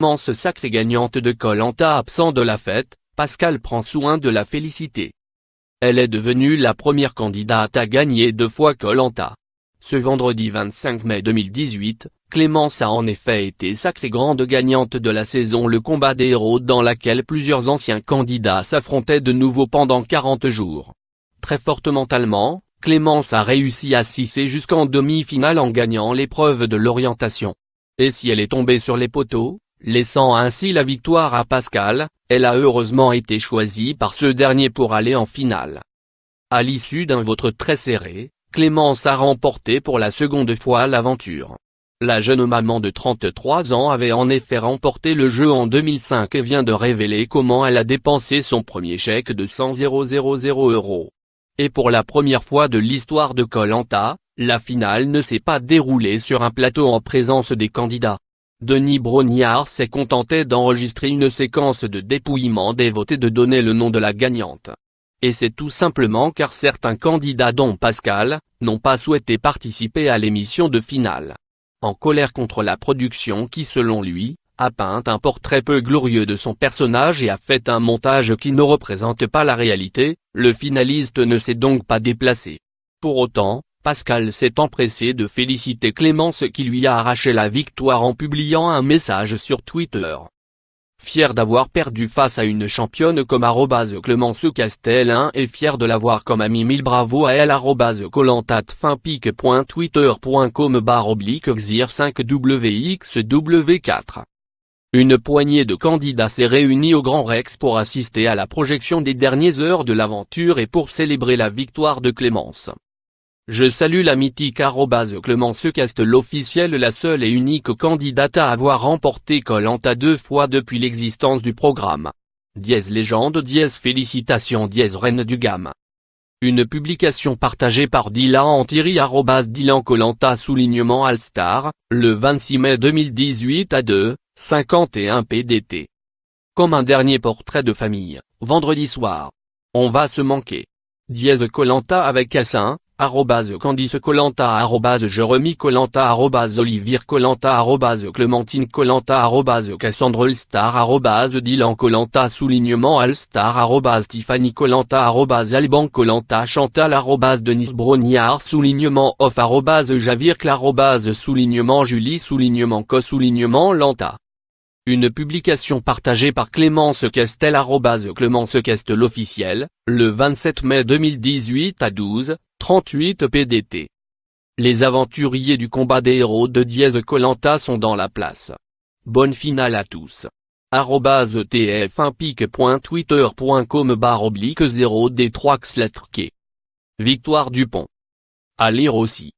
Clémence sacrée gagnante de Koh-Lanta absent de la fête, Pascal prend soin de la féliciter. Elle est devenue la première candidate à gagner 2 fois Koh-Lanta. Ce vendredi 25 mai 2018, Clémence a en effet été sacrée grande gagnante de la saison Le Combat des Héros dans laquelle plusieurs anciens candidats s'affrontaient de nouveau pendant 40 jours. Très forte mentalement, Clémence a réussi à s'hisser jusqu'en demi-finale en gagnant l'épreuve de l'orientation. Et si elle est tombée sur les poteaux, laissant ainsi la victoire à Pascal, elle a heureusement été choisie par ce dernier pour aller en finale. À l'issue d'un vote très serré, Clémence a remporté pour la seconde fois l'aventure. La jeune maman de 33 ans avait en effet remporté le jeu en 2005 et vient de révéler comment elle a dépensé son premier chèque de 100 000 €. Et pour la première fois de l'histoire de Koh-Lanta, la finale ne s'est pas déroulée sur un plateau en présence des candidats. Denis Brognard s'est contenté d'enregistrer une séquence de dépouillement des votes et de donner le nom de la gagnante. Et c'est tout simplement car certains candidats dont Pascal, n'ont pas souhaité participer à l'émission de finale. En colère contre la production qui selon lui, a peint un portrait peu glorieux de son personnage et a fait un montage qui ne représente pas la réalité, le finaliste ne s'est donc pas déplacé. Pour autant, Pascal s'est empressé de féliciter Clémence qui lui a arraché la victoire en publiant un message sur Twitter. Fier d'avoir perdu face à une championne comme @Clémence Castel et fier de l'avoir comme amie, 1000 bravo à elle. @kolantatfinpic.twitter.com/xir5wxw4. Une poignée de candidats s'est réunie au Grand Rex pour assister à la projection des dernières heures de l'aventure et pour célébrer la victoire de Clémence. Je salue la mythique @Clémence Castel officielle, la seule et unique candidate à avoir remporté Koh-Lanta 2 fois depuis l'existence du programme. Légende, félicitations, reine du Game. Une publication partagée par Dylan Thierry @Dylan Koh-Lanta _All-Star, le 26 mai 2018 à 2:51 PDT. Comme un dernier portrait de famille, vendredi soir. On va se manquer. Koh-Lanta avec Cassin, @Candice Koh-Lanta, @Jeremy Koh-Lanta, @Olivier Koh-Lanta, @Clémentine Koh-Lanta, @Cassandre All-Star, @Dylan Koh-Lanta _All-Star, @Tiffany Koh-Lanta, @Alban Koh-Lanta Chantal, @Denis Brognard _off, @Javircle, _Julie _Co _Lanta. Une publication partagée par Clémence Castel @Clémence Castel officielle, le 27 mai 2018 à 12:38 PDT. Les aventuriers du combat des héros de Koh-Lanta sont dans la place. Bonne finale à tous. @tf1pic.twitter.com/0D3xlettrk. Victoire Dupont. À lire aussi.